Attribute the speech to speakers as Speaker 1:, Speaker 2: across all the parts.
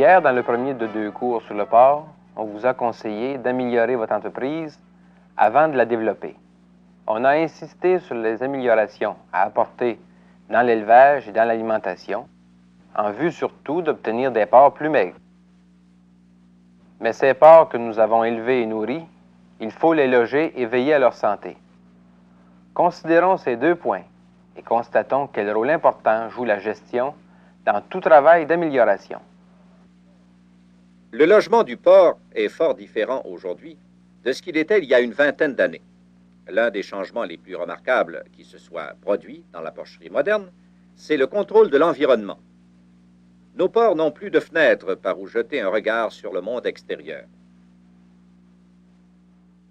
Speaker 1: Hier, dans le premier de 2 cours sur le porc, on vous a conseillé d'améliorer votre entreprise avant de la développer. On a insisté sur les améliorations à apporter dans l'élevage et dans l'alimentation, en vue surtout d'obtenir des porcs plus maigres. Mais ces porcs que nous avons élevés et nourris, il faut les loger et veiller à leur santé. Considérons ces 2 points et constatons quel rôle important joue la gestion dans tout travail d'amélioration.
Speaker 2: Le logement du porc est fort différent aujourd'hui de ce qu'il était il y a une vingtaine d'années. L'un des changements les plus remarquables qui se soit produit dans la porcherie moderne, c'est le contrôle de l'environnement. Nos porcs n'ont plus de fenêtres par où jeter un regard sur le monde extérieur.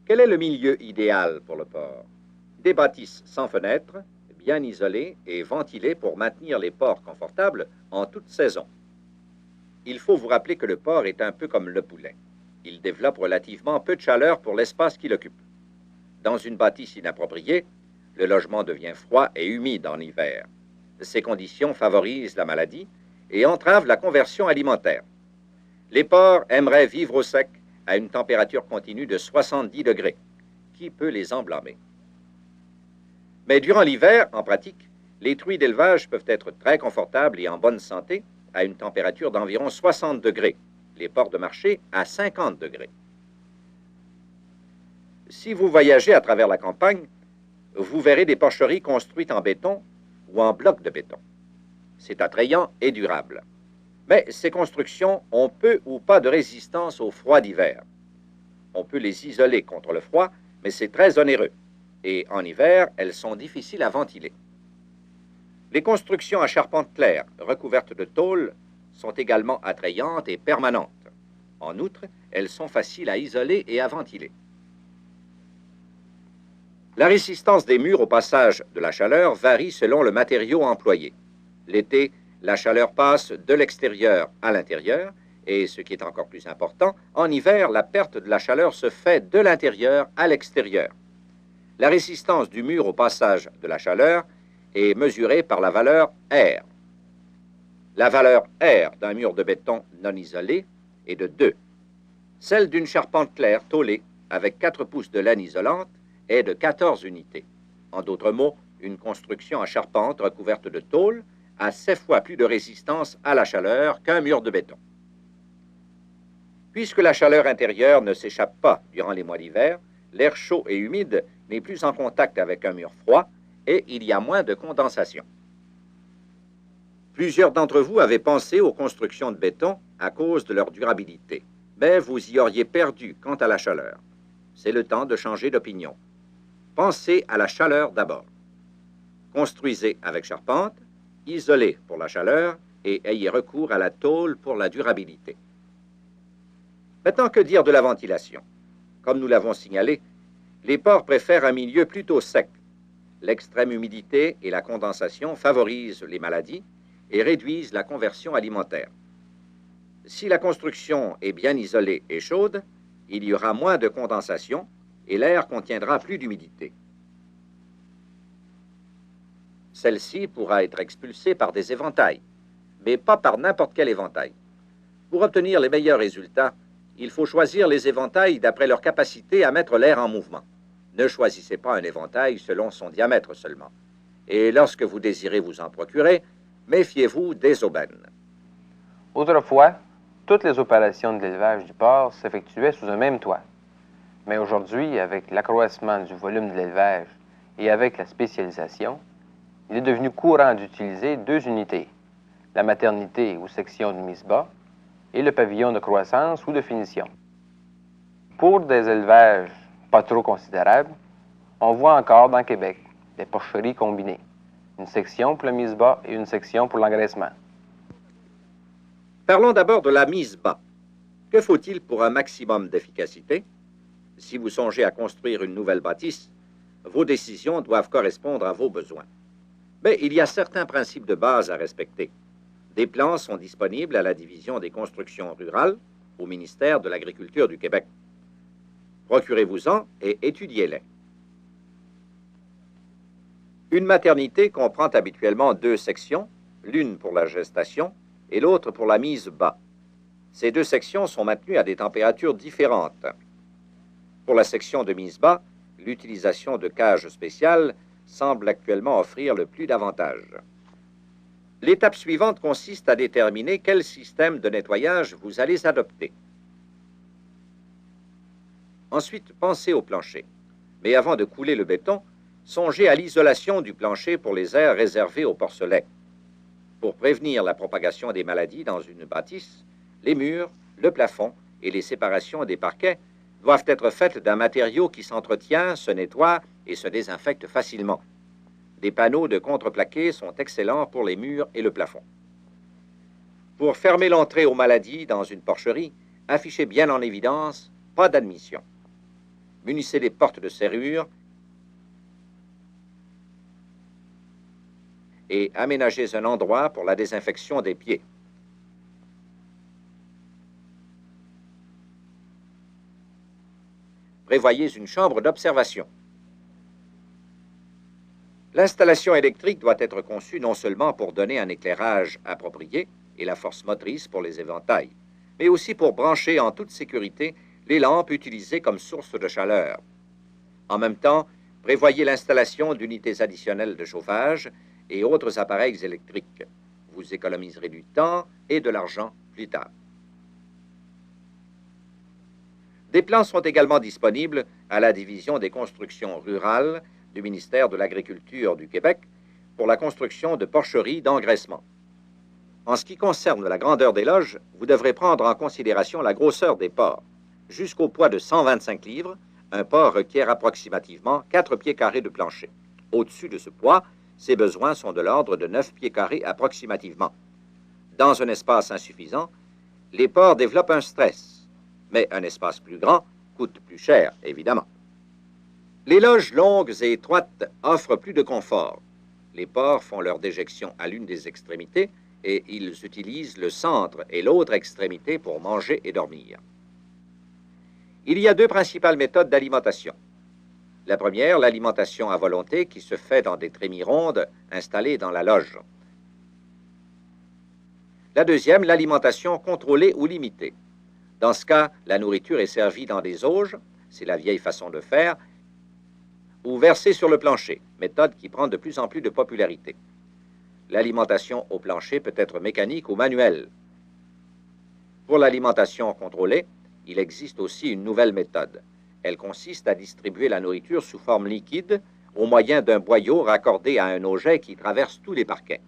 Speaker 2: Quel est le milieu idéal pour le porc? Des bâtisses sans fenêtres, bien isolées et ventilées pour maintenir les porcs confortables en toute saison. Il faut vous rappeler que le porc est un peu comme le poulet. Il développe relativement peu de chaleur pour l'espace qu'il occupe. Dans une bâtisse inappropriée, le logement devient froid et humide en hiver. Ces conditions favorisent la maladie et entravent la conversion alimentaire. Les porcs aimeraient vivre au sec à une température continue de 70 degrés. Qui peut les en blâmer? Mais durant l'hiver, en pratique, les truies d'élevage peuvent être très confortables et en bonne santé à une température d'environ 60 degrés, les porcs de marché à 50 degrés. Si vous voyagez à travers la campagne, vous verrez des porcheries construites en béton ou en blocs de béton. C'est attrayant et durable. Mais ces constructions ont peu ou pas de résistance au froid d'hiver. On peut les isoler contre le froid, mais c'est très onéreux. Et en hiver, elles sont difficiles à ventiler. Les constructions à charpente claire, recouvertes de tôle, sont également attrayantes et permanentes. En outre, elles sont faciles à isoler et à ventiler. La résistance des murs au passage de la chaleur varie selon le matériau employé. L'été, la chaleur passe de l'extérieur à l'intérieur, et ce qui est encore plus important, en hiver, la perte de la chaleur se fait de l'intérieur à l'extérieur. La résistance du mur au passage de la chaleur est mesurée par la valeur R. La valeur R d'un mur de béton non isolé est de 2. Celle d'une charpente claire tôlée avec 4 pouces de laine isolante est de 14 unités. En d'autres mots, une construction à charpente recouverte de tôle a 7 fois plus de résistance à la chaleur qu'un mur de béton. Puisque la chaleur intérieure ne s'échappe pas durant les mois d'hiver, l'air chaud et humide n'est plus en contact avec un mur froid et il y a moins de condensation. Plusieurs d'entre vous avaient pensé aux constructions de béton à cause de leur durabilité, mais vous y auriez perdu quant à la chaleur. C'est le temps de changer d'opinion. Pensez à la chaleur d'abord. Construisez avec charpente, isolez pour la chaleur et ayez recours à la tôle pour la durabilité. Maintenant, que dire de la ventilation? Comme nous l'avons signalé, les porcs préfèrent un milieu plutôt sec. L'extrême humidité et la condensation favorisent les maladies et réduisent la conversion alimentaire. Si la construction est bien isolée et chaude, il y aura moins de condensation et l'air contiendra plus d'humidité. Celle-ci pourra être expulsée par des éventails, mais pas par n'importe quel éventail. Pour obtenir les meilleurs résultats, il faut choisir les éventails d'après leur capacité à mettre l'air en mouvement. Ne choisissez pas un éventail selon son diamètre seulement. Et lorsque vous désirez vous en procurer, méfiez-vous des aubaines.
Speaker 1: Autrefois, toutes les opérations de l'élevage du porc s'effectuaient sous un même toit. Mais aujourd'hui, avec l'accroissement du volume de l'élevage et avec la spécialisation, il est devenu courant d'utiliser 2 unités, la maternité ou section de mise bas et le pavillon de croissance ou de finition. Pour des élevages pas trop considérables, on voit encore dans Québec des porcheries combinées, une section pour la mise bas et une section pour l'engraissement.
Speaker 2: Parlons d'abord de la mise bas. Que faut-il pour un maximum d'efficacité? Si vous songez à construire une nouvelle bâtisse, vos décisions doivent correspondre à vos besoins. Mais il y a certains principes de base à respecter. Des plans sont disponibles à la Division des constructions rurales au ministère de l'Agriculture du Québec. Procurez-vous-en et étudiez-les. Une maternité comprend habituellement 2 sections, l'une pour la gestation et l'autre pour la mise bas. Ces deux sections sont maintenues à des températures différentes. Pour la section de mise bas, l'utilisation de cages spéciales semble actuellement offrir le plus d'avantages. L'étape suivante consiste à déterminer quel système de nettoyage vous allez adopter. Ensuite, pensez au plancher. Mais avant de couler le béton, songez à l'isolation du plancher pour les aires réservées au porcelet. Pour prévenir la propagation des maladies dans une bâtisse, les murs, le plafond et les séparations des parquets doivent être faites d'un matériau qui s'entretient, se nettoie et se désinfecte facilement. Des panneaux de contreplaqué sont excellents pour les murs et le plafond. Pour fermer l'entrée aux maladies dans une porcherie, affichez bien en évidence « pas d'admission ». Munissez les portes de serrure et aménagez un endroit pour la désinfection des pieds. Prévoyez une chambre d'observation. L'installation électrique doit être conçue non seulement pour donner un éclairage approprié et la force motrice pour les éventails, mais aussi pour brancher en toute sécurité les lampes utilisées comme source de chaleur. En même temps, prévoyez l'installation d'unités additionnelles de chauffage et autres appareils électriques. Vous économiserez du temps et de l'argent plus tard. Des plans sont également disponibles à la division des constructions rurales du ministère de l'Agriculture du Québec pour la construction de porcheries d'engraissement. En ce qui concerne la grandeur des loges, vous devrez prendre en considération la grosseur des porcs. Jusqu'au poids de 125 livres, un porc requiert approximativement 4 pieds carrés de plancher. Au-dessus de ce poids, ses besoins sont de l'ordre de 9 pieds carrés approximativement. Dans un espace insuffisant, les porcs développent un stress, mais un espace plus grand coûte plus cher, évidemment. Les loges longues et étroites offrent plus de confort. Les porcs font leur déjection à l'une des extrémités et ils utilisent le centre et l'autre extrémité pour manger et dormir. Il y a deux principales méthodes d'alimentation. La première, l'alimentation à volonté, qui se fait dans des trémies rondes installées dans la loge. La deuxième, l'alimentation contrôlée ou limitée. Dans ce cas, la nourriture est servie dans des auges, c'est la vieille façon de faire, ou versée sur le plancher, méthode qui prend de plus en plus de popularité. L'alimentation au plancher peut être mécanique ou manuelle. Pour l'alimentation contrôlée, il existe aussi une nouvelle méthode. Elle consiste à distribuer la nourriture sous forme liquide au moyen d'un boyau raccordé à un auget qui traverse tous les parquets.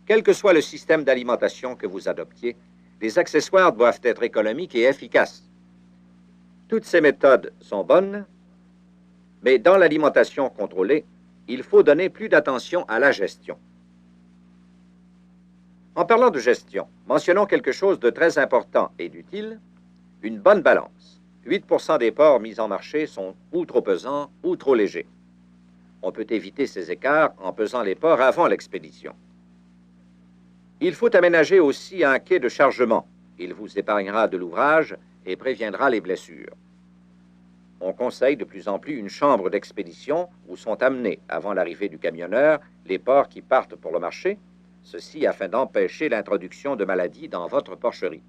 Speaker 2: Quel que soit le système d'alimentation que vous adoptiez, les accessoires doivent être économiques et efficaces. Toutes ces méthodes sont bonnes, mais dans l'alimentation contrôlée, il faut donner plus d'attention à la gestion. En parlant de gestion, mentionnons quelque chose de très important et d'utile, une bonne balance. 8% des porcs mis en marché sont ou trop pesants ou trop légers. On peut éviter ces écarts en pesant les porcs avant l'expédition. Il faut aménager aussi un quai de chargement. Il vous épargnera de l'ouvrage et préviendra les blessures. On conseille de plus en plus une chambre d'expédition où sont amenés, avant l'arrivée du camionneur, les porcs qui partent pour le marché, ceci afin d'empêcher l'introduction de maladies dans votre porcherie.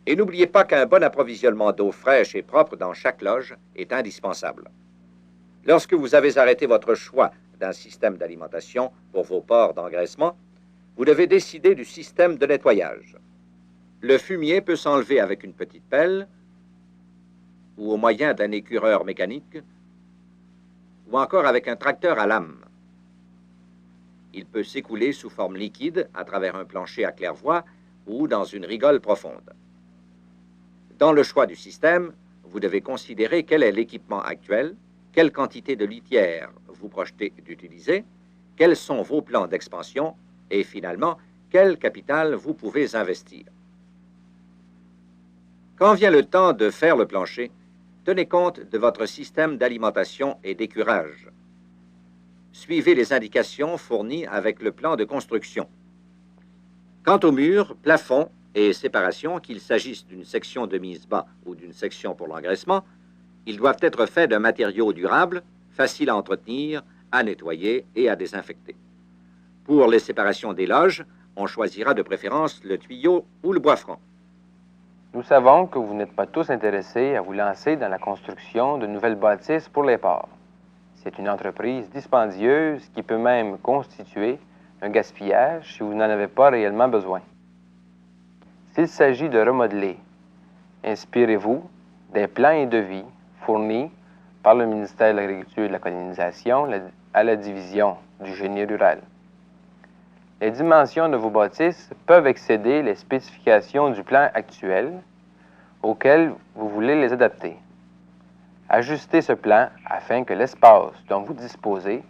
Speaker 2: Et n'oubliez pas qu'un bon approvisionnement d'eau fraîche et propre dans chaque loge est indispensable. Lorsque vous avez arrêté votre choix d'un système d'alimentation pour vos porcs d'engraissement, vous devez décider du système de nettoyage. Le fumier peut s'enlever avec une petite pelle ou au moyen d'un écureur mécanique ou encore avec un tracteur à lame. Il peut s'écouler sous forme liquide à travers un plancher à claire-voie ou dans une rigole profonde. Dans le choix du système, vous devez considérer quel est l'équipement actuel, quelle quantité de litière vous projetez d'utiliser, quels sont vos plans d'expansion et finalement, quel capital vous pouvez investir. Quand vient le temps de faire le plancher, tenez compte de votre système d'alimentation et d'écurage. Suivez les indications fournies avec le plan de construction. Quant aux murs, plafonds et séparation, qu'il s'agisse d'une section de mise bas ou d'une section pour l'engraissement, ils doivent être faits d'un matériau durable, facile à entretenir, à nettoyer et à désinfecter. Pour les séparations des loges, On choisira de préférence le tuyau ou le bois franc.
Speaker 1: Nous savons que vous n'êtes pas tous intéressés à vous lancer dans la construction de nouvelles bâtisses pour les ports. C'est une entreprise dispendieuse qui peut même constituer un gaspillage si vous n'en avez pas réellement besoin. S'il s'agit de remodeler, inspirez-vous des plans et devis fournis par le ministère de l'Agriculture et de la Colonisation à la division du génie rural. Les dimensions de vos bâtisses peuvent excéder les spécifications du plan actuel auquel vous voulez les adapter. Ajustez ce plan afin que l'espace dont vous disposez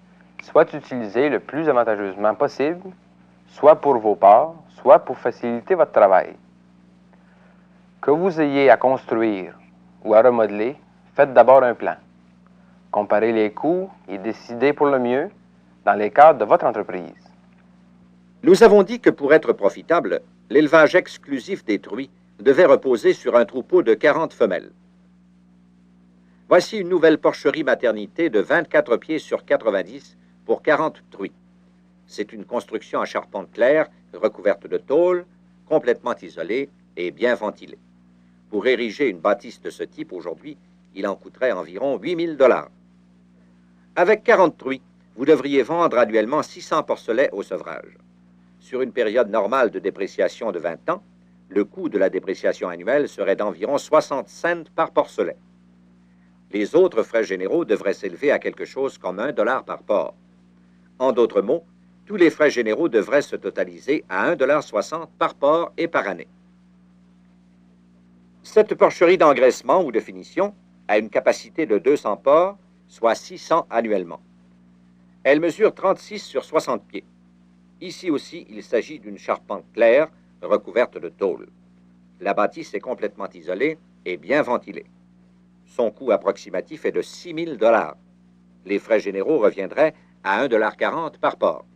Speaker 1: soit utilisé le plus avantageusement possible, soit pour vos ports, soit pour faciliter votre travail. Que vous ayez à construire ou à remodeler, faites d'abord un plan. Comparez les coûts et décidez pour le mieux dans les cadres de votre entreprise.
Speaker 2: Nous avons dit que pour être profitable, l'élevage exclusif des truies devait reposer sur un troupeau de 40 femelles. Voici une nouvelle porcherie maternité de 24 pieds sur 90 pour 40 truies. C'est une construction à charpente claire, recouverte de tôle, complètement isolée et bien ventilée. Pour ériger une bâtisse de ce type aujourd'hui, il en coûterait environ 8 000 $. Avec 40 truies, vous devriez vendre annuellement 600 porcelets au sevrage. Sur une période normale de dépréciation de 20 ans, le coût de la dépréciation annuelle serait d'environ 60 cents par porcelet. Les autres frais généraux devraient s'élever à quelque chose comme $1 par porc. En d'autres mots, tous les frais généraux devraient se totaliser à 1,60 $ par porc et par année. Cette porcherie d'engraissement ou de finition a une capacité de 200 porcs, soit 600 annuellement. Elle mesure 36 sur 60 pieds. Ici aussi, il s'agit d'une charpente claire recouverte de tôle. La bâtisse est complètement isolée et bien ventilée. Son coût approximatif est de 6 000 $. Les frais généraux reviendraient à 1,40 $ par porc.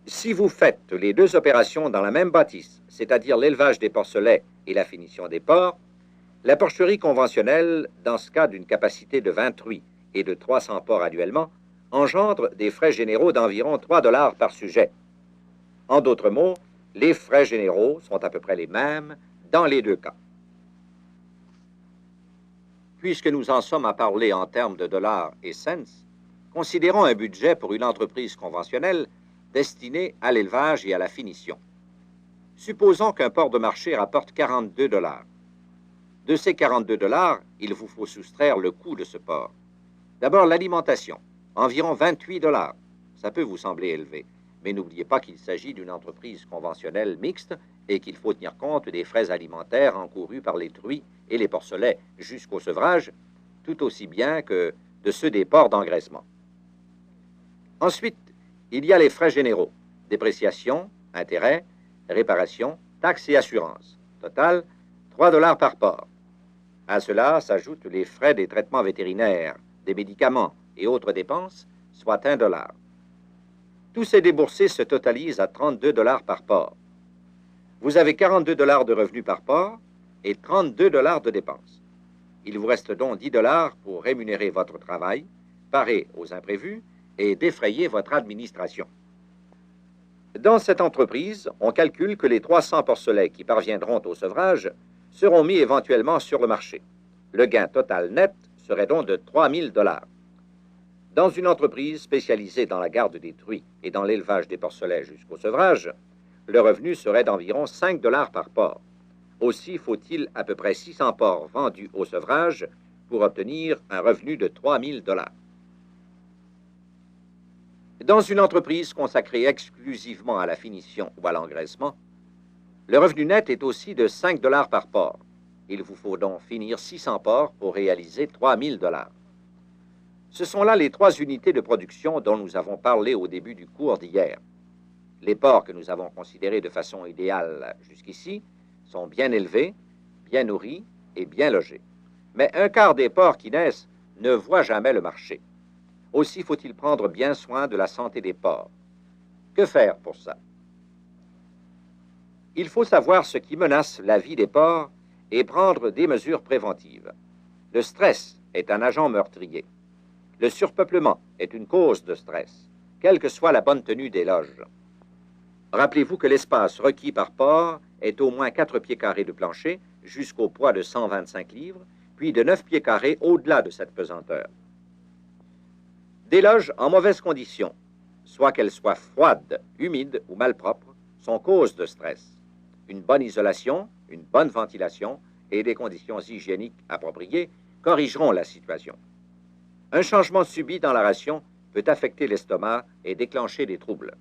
Speaker 2: Si vous faites les deux opérations dans la même bâtisse, c'est-à-dire l'élevage des porcelets et la finition des porcs, la porcherie conventionnelle, dans ce cas d'une capacité de 20 truies et de 300 porcs annuellement, engendre des frais généraux d'environ 3 $ par sujet. En d'autres mots, les frais généraux sont à peu près les mêmes dans les deux cas. Puisque nous en sommes à parler en termes de dollars et cents, considérons un budget pour une entreprise conventionnelle destinée à l'élevage et à la finition. Supposons qu'un porc de marché rapporte 42 $. De ces 42 $, il vous faut soustraire le coût de ce porc. D'abord, l'alimentation, environ 28 $. Ça peut vous sembler élevé, mais n'oubliez pas qu'il s'agit d'une entreprise conventionnelle mixte et qu'il faut tenir compte des frais alimentaires encourus par les truies et les porcelets jusqu'au sevrage, tout aussi bien que de ceux des porcs d'engraissement. Ensuite, il y a les frais généraux, dépréciation, intérêts, réparation, taxes et assurances. Total, 3 $ par porc. À cela s'ajoutent les frais des traitements vétérinaires, des médicaments et autres dépenses, soit 1 $. Tous ces déboursés se totalisent à 32 $ par porc. Vous avez 42 $ de revenus par porc et 32 $ de dépenses. Il vous reste donc 10 $ pour rémunérer votre travail, parer aux imprévus et défrayer votre administration. Dans cette entreprise, on calcule que les 300 porcelets qui parviendront au sevrage seront mis éventuellement sur le marché. Le gain total net serait donc de 3 000 $. Dans une entreprise spécialisée dans la garde des truies et dans l'élevage des porcelets jusqu'au sevrage, le revenu serait d'environ 5 $ par porc. Aussi faut-il à peu près 600 porcs vendus au sevrage pour obtenir un revenu de 3 000 $. Dans une entreprise consacrée exclusivement à la finition ou à l'engraissement, le revenu net est aussi de 5 $ par porc. Il vous faut donc finir 600 porcs pour réaliser 3 000 $. Ce sont là les 3 unités de production dont nous avons parlé au début du cours d'hier. Les porcs que nous avons considérés de façon idéale jusqu'ici sont bien élevés, bien nourris et bien logés. Mais un quart des porcs qui naissent ne voient jamais le marché. Aussi faut-il prendre bien soin de la santé des porcs. Que faire pour ça? Il faut savoir ce qui menace la vie des porcs et prendre des mesures préventives. Le stress est un agent meurtrier. Le surpeuplement est une cause de stress, quelle que soit la bonne tenue des loges. Rappelez-vous que l'espace requis par port est au moins 4 pieds carrés de plancher jusqu'au poids de 125 livres, puis de 9 pieds carrés au-delà de cette pesanteur. Des loges en mauvaise condition, soit qu'elles soient froides, humides ou malpropres, sont cause de stress. Une bonne isolation, une bonne ventilation et des conditions hygiéniques appropriées corrigeront la situation. Un changement subit dans la ration peut affecter l'estomac et déclencher des troubles.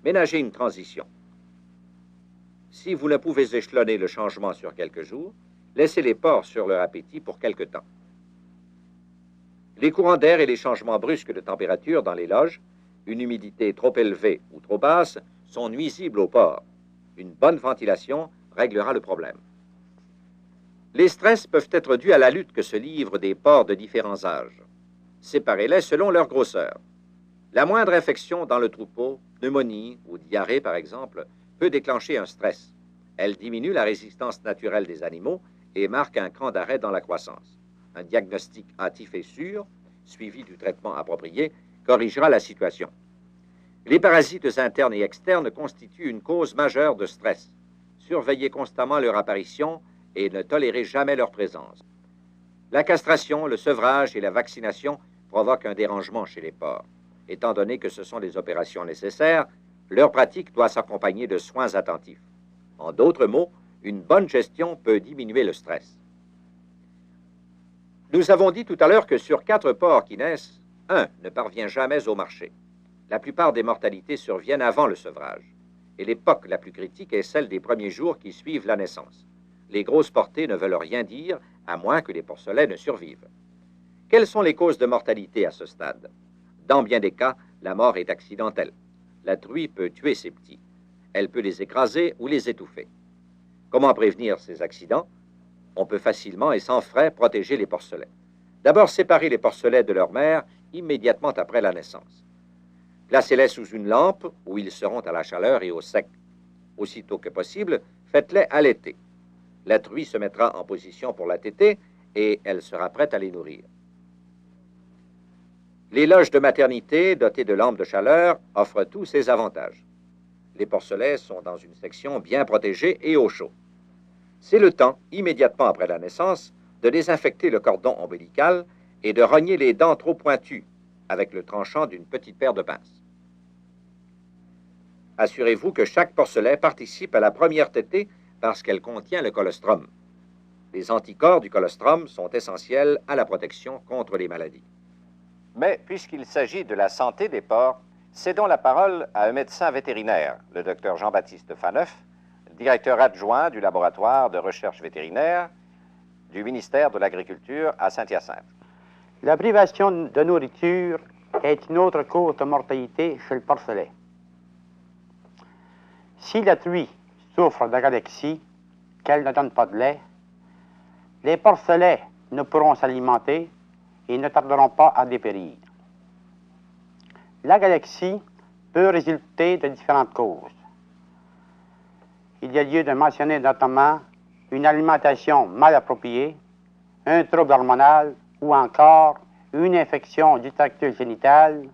Speaker 2: Ménagez une transition. Si vous ne pouvez échelonner le changement sur quelques jours, laissez les porcs sur leur appétit pour quelque temps. Les courants d'air et les changements brusques de température dans les loges, une humidité trop élevée ou trop basse, sont nuisibles aux porcs. Une bonne ventilation réglera le problème. Les stress peuvent être dus à la lutte que se livrent des porcs de différents âges. Séparez-les selon leur grosseur. La moindre infection dans le troupeau, pneumonie ou diarrhée par exemple, peut déclencher un stress. Elle diminue la résistance naturelle des animaux et marque un cran d'arrêt dans la croissance. Un diagnostic hâtif et sûr, suivi du traitement approprié, corrigera la situation. Les parasites internes et externes constituent une cause majeure de stress. Surveillez constamment leur apparition et ne tolérez jamais leur présence. La castration, le sevrage et la vaccination provoquent un dérangement chez les porcs. Étant donné que ce sont des opérations nécessaires, leur pratique doit s'accompagner de soins attentifs. En d'autres mots, une bonne gestion peut diminuer le stress. Nous avons dit tout à l'heure que sur 4 porcs qui naissent, 1 ne parvient jamais au marché. La plupart des mortalités surviennent avant le sevrage. Et l'époque la plus critique est celle des premiers jours qui suivent la naissance. Les grosses portées ne veulent rien dire, à moins que les porcelets ne survivent. Quelles sont les causes de mortalité à ce stade? Dans bien des cas, la mort est accidentelle. La truie peut tuer ses petits. Elle peut les écraser ou les étouffer. Comment prévenir ces accidents? On peut facilement et sans frais protéger les porcelets. D'abord, séparer les porcelets de leur mère immédiatement après la naissance. Placez-les sous une lampe où ils seront à la chaleur et au sec. Aussitôt que possible, faites-les allaiter. La truie se mettra en position pour la téter et elle sera prête à les nourrir. Les loges de maternité dotées de lampes de chaleur offrent tous ces avantages. Les porcelets sont dans une section bien protégée et au chaud. C'est le temps, immédiatement après la naissance, de désinfecter le cordon ombilical et de rogner les dents trop pointues avec le tranchant d'une petite paire de pinces. Assurez-vous que chaque porcelet participe à la première tétée parce qu'elle contient le colostrum. Les anticorps du colostrum sont essentiels à la protection contre les maladies. Mais puisqu'il s'agit de la santé des porcs, cédons la parole à un médecin vétérinaire, le Dr Jean-Baptiste Faneuf, directeur adjoint du laboratoire de recherche vétérinaire du ministère de l'Agriculture à Saint-Hyacinthe.
Speaker 3: La privation de nourriture est une autre cause de mortalité chez le porcelet. Si la truie souffre d'agalexie, qu'elle ne donne pas de lait, les porcelets ne pourront s'alimenter et ne tarderont pas à dépérir. L'agalexie peut résulter de différentes causes. Il y a lieu de mentionner notamment une alimentation mal appropriée, un trouble hormonal ou encore une infection du tractus génital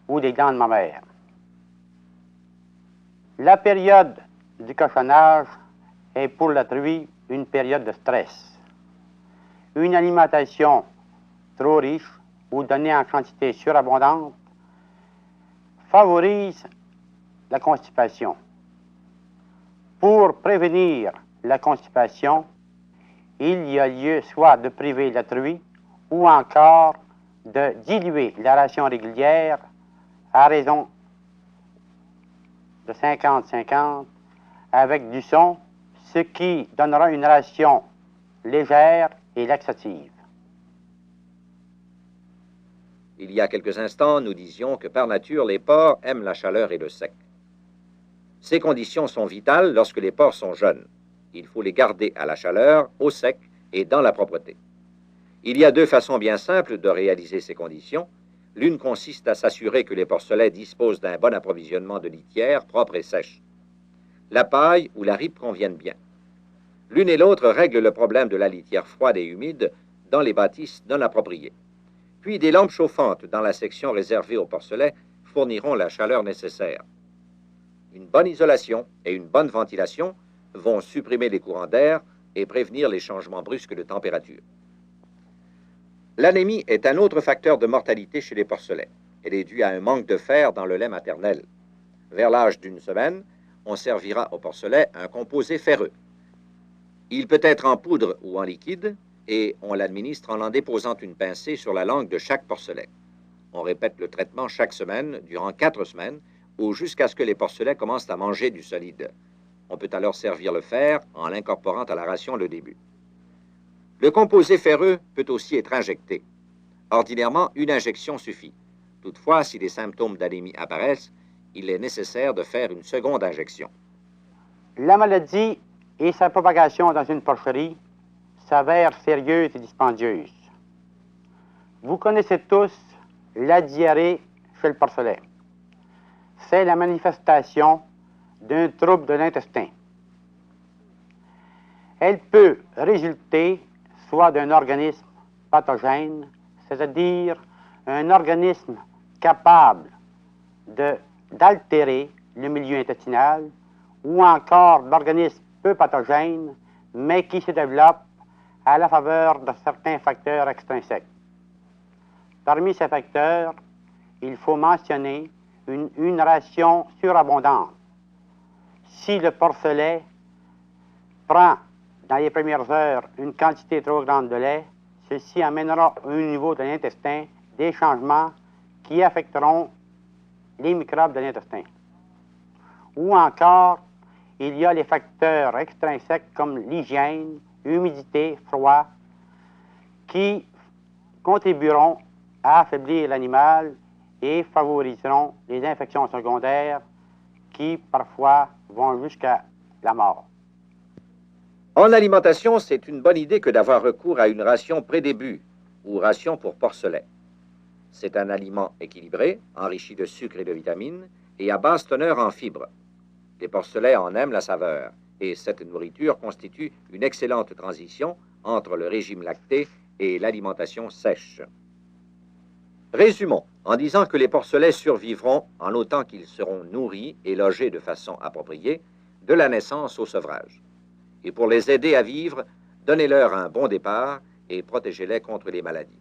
Speaker 3: ou des glandes mammaires. La période du cochonnage est pour la truie une période de stress. Une alimentation trop riche ou donnée en quantité surabondante favorise la constipation. Pour prévenir la constipation, il y a lieu soit de priver la truie ou encore de diluer la ration régulière à raison de 50-50 avec du son, ce qui donnera une ration légère et laxative.
Speaker 2: Il y a quelques instants, nous disions que par nature, les porcs aiment la chaleur et le sec. Ces conditions sont vitales lorsque les porcs sont jeunes. Il faut les garder à la chaleur, au sec et dans la propreté. Il y a 2 façons bien simples de réaliser ces conditions. L'une consiste à s'assurer que les porcelets disposent d'un bon approvisionnement de litière propre et sèche. La paille ou la ripe conviennent bien. L'une et l'autre règlent le problème de la litière froide et humide dans les bâtisses non appropriées. Puis des lampes chauffantes dans la section réservée aux porcelets fourniront la chaleur nécessaire. Une bonne isolation et une bonne ventilation vont supprimer les courants d'air et prévenir les changements brusques de température. L'anémie est un autre facteur de mortalité chez les porcelets. Elle est due à un manque de fer dans le lait maternel. Vers l'âge d'une semaine, on servira au porcelet un composé ferreux. Il peut être en poudre ou en liquide et on l'administre en déposant une pincée sur la langue de chaque porcelet. On répète le traitement chaque semaine durant 4 semaines ou jusqu'à ce que les porcelets commencent à manger du solide. On peut alors servir le fer en l'incorporant à la ration le début. Le composé ferreux peut aussi être injecté. Ordinairement, une injection suffit. Toutefois, si des symptômes d'anémie apparaissent, il est nécessaire de faire une seconde injection.
Speaker 3: La maladie et sa propagation dans une porcherie s'avèrent sérieuses et dispendieuses. Vous connaissez tous la diarrhée chez le porcelet. C'est la manifestation d'un trouble de l'intestin. Elle peut résulter soit d'un organisme pathogène, c'est-à-dire un organisme capable d'altérer le milieu intestinal, ou encore d'organismes peu pathogènes, mais qui se développent à la faveur de certains facteurs extrinsèques. Parmi ces facteurs, il faut mentionner une ration surabondante. Si le porcelet prend dans les premières heures une quantité trop grande de lait, ceci amènera au niveau de l'intestin des changements qui affecteront les microbes de l'intestin. Ou encore, il y a les facteurs extrinsèques comme l'hygiène, l'humidité, froid, qui contribueront à affaiblir l'animal et favoriseront les infections secondaires qui, parfois, vont jusqu'à la mort.
Speaker 2: En alimentation, c'est une bonne idée que d'avoir recours à une ration pré-début ou ration pour porcelet. C'est un aliment équilibré, enrichi de sucre et de vitamines et à basse teneur en fibres. Les porcelets en aiment la saveur et cette nourriture constitue une excellente transition entre le régime lacté et l'alimentation sèche. Résumons en disant que les porcelets survivront en autant qu'ils seront nourris et logés de façon appropriée de la naissance au sevrage. Et pour les aider à vivre, donnez-leur un bon départ et protégez-les contre les maladies.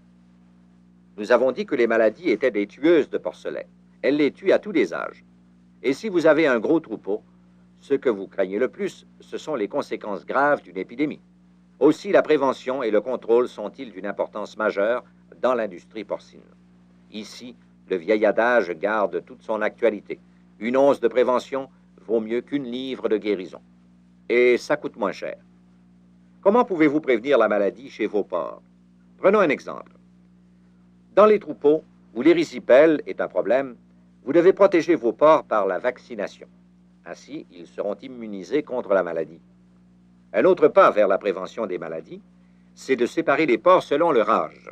Speaker 2: Nous avons dit que les maladies étaient des tueuses de porcelets. Elles les tuent à tous les âges. Et si vous avez un gros troupeau, ce que vous craignez le plus, ce sont les conséquences graves d'une épidémie. Aussi, la prévention et le contrôle sont-ils d'une importance majeure dans l'industrie porcine. Ici, le vieil adage garde toute son actualité. Une once de prévention vaut mieux qu'une livre de guérison. Et ça coûte moins cher. Comment pouvez-vous prévenir la maladie chez vos porcs? Prenons un exemple. Dans les troupeaux où l'érysipèle est un problème, vous devez protéger vos porcs par la vaccination. Ainsi, ils seront immunisés contre la maladie. Un autre pas vers la prévention des maladies, c'est de séparer les porcs selon leur âge.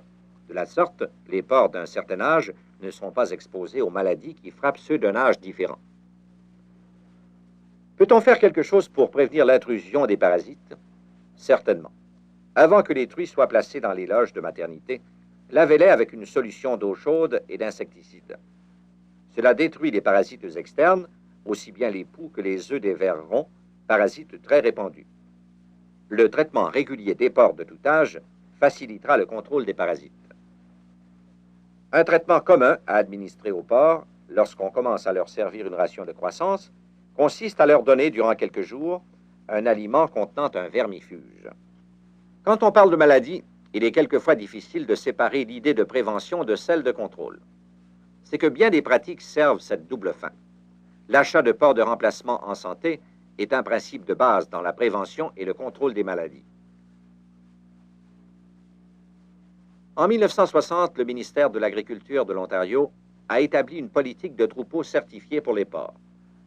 Speaker 2: De la sorte, les porcs d'un certain âge ne seront pas exposés aux maladies qui frappent ceux d'un âge différent. Peut-on faire quelque chose pour prévenir l'intrusion des parasites? Certainement. Avant que les truies soient placées dans les loges de maternité, lavez-les avec une solution d'eau chaude et d'insecticides. Cela détruit les parasites externes, aussi bien les poux que les œufs des vers ronds, parasites très répandus. Le traitement régulier des porcs de tout âge facilitera le contrôle des parasites. Un traitement commun à administrer aux porcs, lorsqu'on commence à leur servir une ration de croissance, consiste à leur donner durant quelques jours un aliment contenant un vermifuge. Quand on parle de maladie, il est quelquefois difficile de séparer l'idée de prévention de celle de contrôle. C'est que bien des pratiques servent cette double fin. L'achat de porcs de remplacement en santé est un principe de base dans la prévention et le contrôle des maladies. En 1960, le ministère de l'Agriculture de l'Ontario a établi une politique de troupeaux certifiés pour les porcs.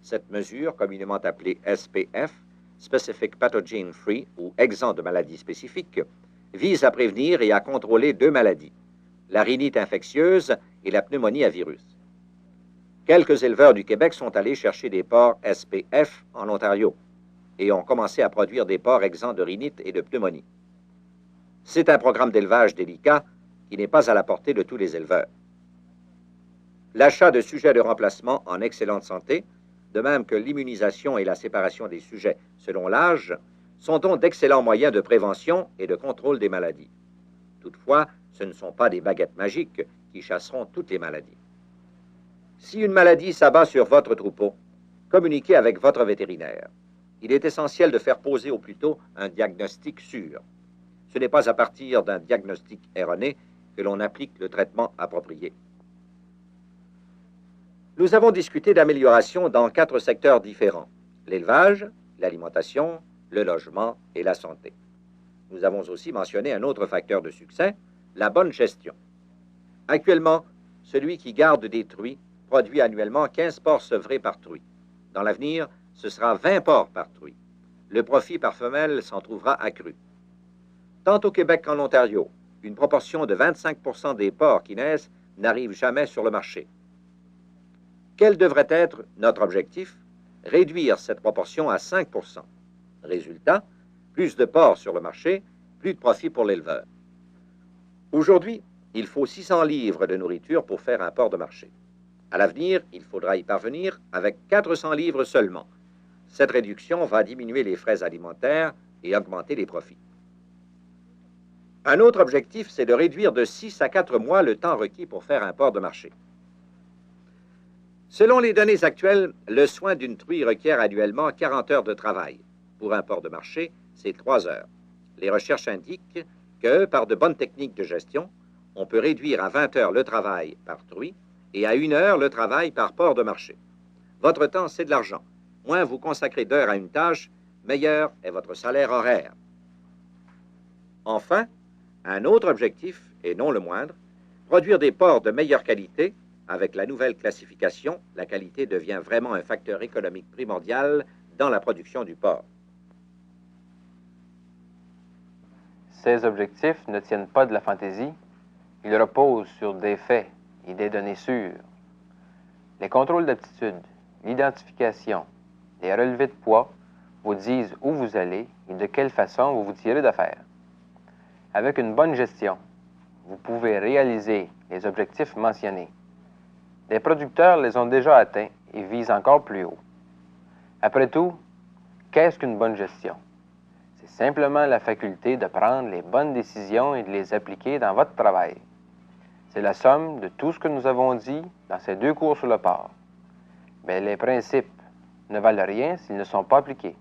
Speaker 2: Cette mesure, communément appelée SPF, Specific Pathogen Free ou exempt de maladies spécifiques, vise à prévenir et à contrôler 2 maladies, la rhinite infectieuse et la pneumonie à virus. Quelques éleveurs du Québec sont allés chercher des porcs SPF en Ontario et ont commencé à produire des porcs exempts de rhinite et de pneumonie. C'est un programme d'élevage délicat qui n'est pas à la portée de tous les éleveurs. L'achat de sujets de remplacement en excellente santé de même que l'immunisation et la séparation des sujets selon l'âge, sont donc d'excellents moyens de prévention et de contrôle des maladies. Toutefois, ce ne sont pas des baguettes magiques qui chasseront toutes les maladies. Si une maladie s'abat sur votre troupeau, communiquez avec votre vétérinaire. Il est essentiel de faire poser au plus tôt un diagnostic sûr. Ce n'est pas à partir d'un diagnostic erroné que l'on applique le traitement approprié. Nous avons discuté d'amélioration dans 4 secteurs différents: l'élevage, l'alimentation, le logement et la santé. Nous avons aussi mentionné un autre facteur de succès, la bonne gestion. Actuellement, celui qui garde des truies produit annuellement 15 porcs sevrés par truie. Dans l'avenir, ce sera 20 porcs par truie. Le profit par femelle s'en trouvera accru. Tant au Québec qu'en Ontario, une proportion de 25% des porcs qui naissent n'arrive jamais sur le marché. Quel devrait être notre objectif? Réduire cette proportion à 5%. Résultat, plus de porcs sur le marché, plus de profit pour l'éleveur. Aujourd'hui, il faut 600 livres de nourriture pour faire un porc de marché. À l'avenir, il faudra y parvenir avec 400 livres seulement. Cette réduction va diminuer les frais alimentaires et augmenter les profits. Un autre objectif, c'est de réduire de 6 à 4 mois le temps requis pour faire un porc de marché. Selon les données actuelles, le soin d'une truie requiert annuellement 40 heures de travail. Pour un porc de marché, c'est 3 heures. Les recherches indiquent que, par de bonnes techniques de gestion, on peut réduire à 20 heures le travail par truie et à 1 heure le travail par porc de marché. Votre temps, c'est de l'argent. Moins vous consacrez d'heures à une tâche, meilleur est votre salaire horaire. Enfin, un autre objectif, et non le moindre, produire des porcs de meilleure qualité. Avec la nouvelle classification, la qualité devient vraiment un facteur économique primordial dans la production du porc.
Speaker 1: Ces objectifs ne tiennent pas de la fantaisie, ils reposent sur des faits et des données sûres. Les contrôles d'aptitude, l'identification, les relevés de poids vous disent où vous allez et de quelle façon vous vous tirez d'affaire. Avec une bonne gestion, vous pouvez réaliser les objectifs mentionnés. Les producteurs les ont déjà atteints et visent encore plus haut. Après tout, qu'est-ce qu'une bonne gestion? C'est simplement la faculté de prendre les bonnes décisions et de les appliquer dans votre travail. C'est la somme de tout ce que nous avons dit dans ces 2 cours sur le porc. Mais les principes ne valent rien s'ils ne sont pas appliqués.